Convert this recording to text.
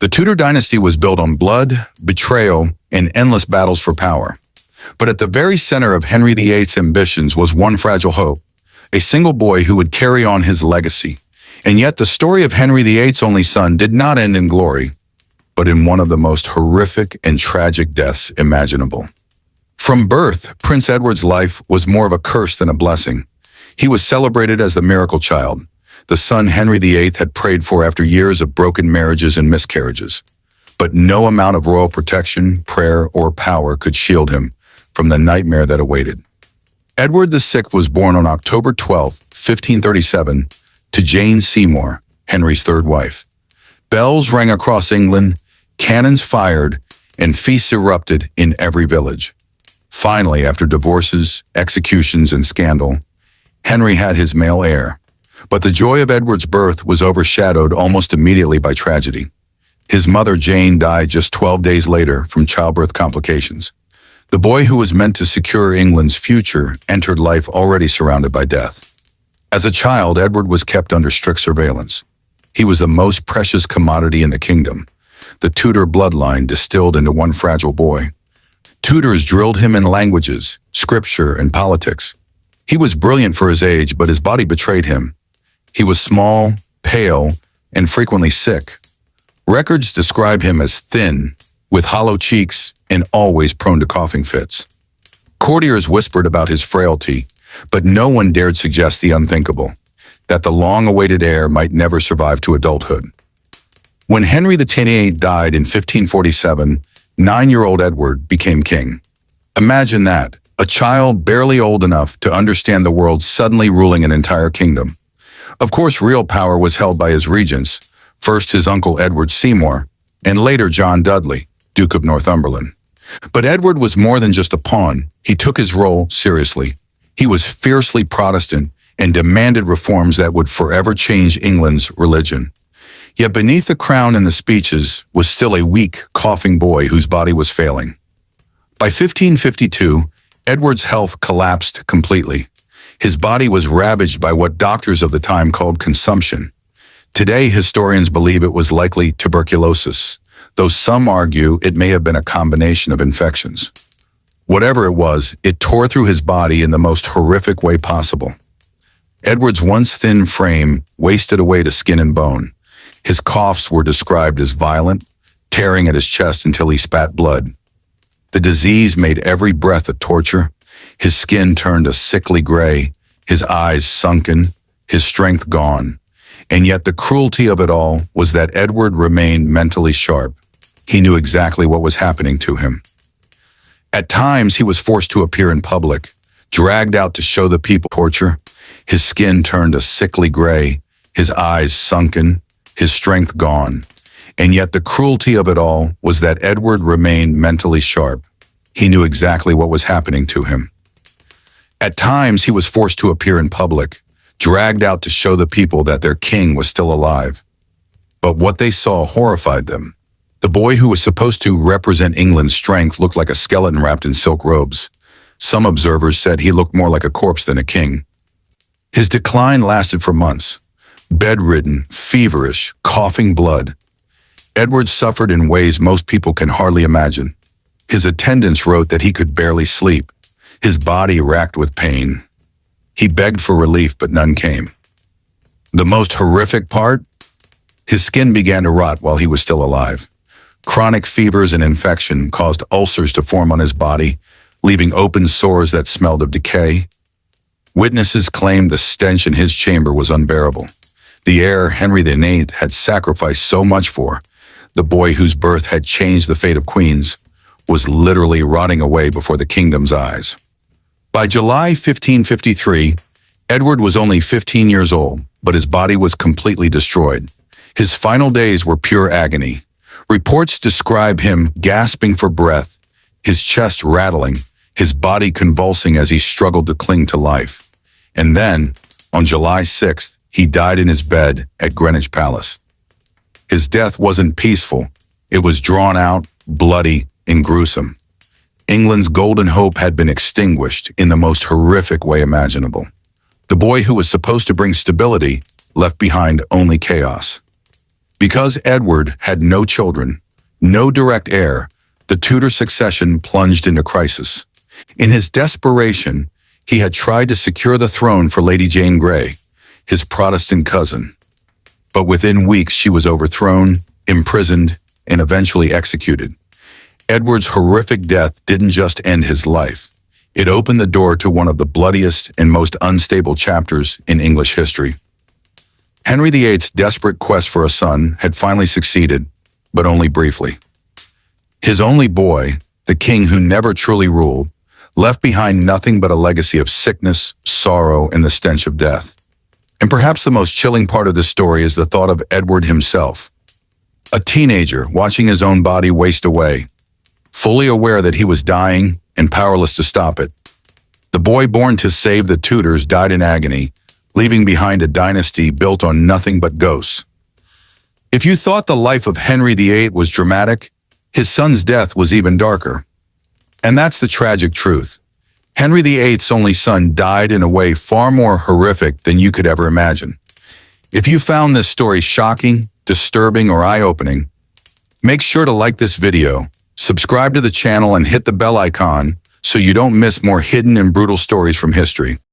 The Tudor dynasty was built on blood, betrayal, and endless battles for power. But at the very center of Henry VIII's ambitions was one fragile hope, a single boy who would carry on his legacy. And yet the story of Henry VIII's only son did not end in glory, but in one of the most horrific and tragic deaths imaginable. From birth, Prince Edward's life was more of a curse than a blessing. He was celebrated as the miracle child, the son Henry VIII had prayed for after years of broken marriages and miscarriages. But no amount of royal protection, prayer, or power could shield him from the nightmare that awaited. Edward VI was born on October 12, 1537, to Jane Seymour, Henry's third wife. Bells rang across England, cannons fired, and feasts erupted in every village. Finally, after divorces, executions, and scandal, Henry had his male heir. But the joy of Edward's birth was overshadowed almost immediately by tragedy. His mother, Jane, died just 12 days later from childbirth complications. The boy who was meant to secure England's future entered life already surrounded by death. As a child, Edward was kept under strict surveillance. He was the most precious commodity in the kingdom, the Tudor bloodline distilled into one fragile boy. Tutors drilled him in languages, scripture, and politics. He was brilliant for his age, but his body betrayed him. He was small, pale, and frequently sick. Records describe him as thin, with hollow cheeks, and always prone to coughing fits. Courtiers whispered about his frailty, but no one dared suggest the unthinkable, that the long-awaited heir might never survive to adulthood. When Henry VIII died in 1547, 9-year-old Edward became king. Imagine that, a child barely old enough to understand the world suddenly ruling an entire kingdom. Of course, real power was held by his regents, first his uncle Edward Seymour, and later John Dudley, Duke of Northumberland. But Edward was more than just a pawn. He took his role seriously. He was fiercely Protestant and demanded reforms that would forever change England's religion. Yet beneath the crown and the speeches was still a weak, coughing boy whose body was failing. By 1552, Edward's health collapsed completely. His body was ravaged by what doctors of the time called consumption. Today, historians believe it was likely tuberculosis, though some argue it may have been a combination of infections. Whatever it was, it tore through his body in the most horrific way possible. Edward's once thin frame wasted away to skin and bone. His coughs were described as violent, tearing at his chest until he spat blood. The disease made every breath a torture. His skin turned a sickly gray, his eyes sunken, his strength gone. And yet the cruelty of it all was that Edward remained mentally sharp. He knew exactly what was happening to him. At times, he was forced to appear in public, dragged out to show the people torture. His skin turned a sickly gray, his eyes sunken, his strength gone. And yet the cruelty of it all was that Edward remained mentally sharp. He knew exactly what was happening to him. At times, he was forced to appear in public, dragged out to show the people that their king was still alive. But what they saw horrified them. The boy who was supposed to represent England's strength looked like a skeleton wrapped in silk robes. Some observers said he looked more like a corpse than a king. His decline lasted for months. Bedridden, feverish, coughing blood. Edward suffered in ways most people can hardly imagine. His attendants wrote that he could barely sleep, his body racked with pain. He begged for relief, but none came. The most horrific part? His skin began to rot while he was still alive. Chronic fevers and infection caused ulcers to form on his body, leaving open sores that smelled of decay. Witnesses claimed the stench in his chamber was unbearable. The heir Henry VIII had sacrificed so much for, the boy whose birth had changed the fate of queens, was literally rotting away before the kingdom's eyes. By July 1553, Edward was only 15 years old, but his body was completely destroyed. His final days were pure agony. Reports describe him gasping for breath, his chest rattling, his body convulsing as he struggled to cling to life. And then, on July 6th, he died in his bed at Greenwich Palace. His death wasn't peaceful. It was drawn out, bloody, and gruesome. England's golden hope had been extinguished in the most horrific way imaginable. The boy who was supposed to bring stability left behind only chaos. Because Edward had no children, no direct heir, the Tudor succession plunged into crisis. In his desperation, he had tried to secure the throne for Lady Jane Grey, his Protestant cousin. But within weeks she was overthrown, imprisoned, and eventually executed. Edward's horrific death didn't just end his life. It opened the door to one of the bloodiest and most unstable chapters in English history. Henry VIII's desperate quest for a son had finally succeeded, but only briefly. His only boy, the king who never truly ruled, left behind nothing but a legacy of sickness, sorrow, and the stench of death. And perhaps the most chilling part of this story is the thought of Edward himself. A teenager watching his own body waste away, fully aware that he was dying and powerless to stop it. The boy born to save the Tudors died in agony, leaving behind a dynasty built on nothing but ghosts. If you thought the life of Henry VIII was dramatic, his son's death was even darker. And that's the tragic truth. Henry VIII's only son died in a way far more horrific than you could ever imagine. If you found this story shocking, disturbing, or eye-opening, make sure to like this video, subscribe to the channel, and hit the bell icon so you don't miss more hidden and brutal stories from history.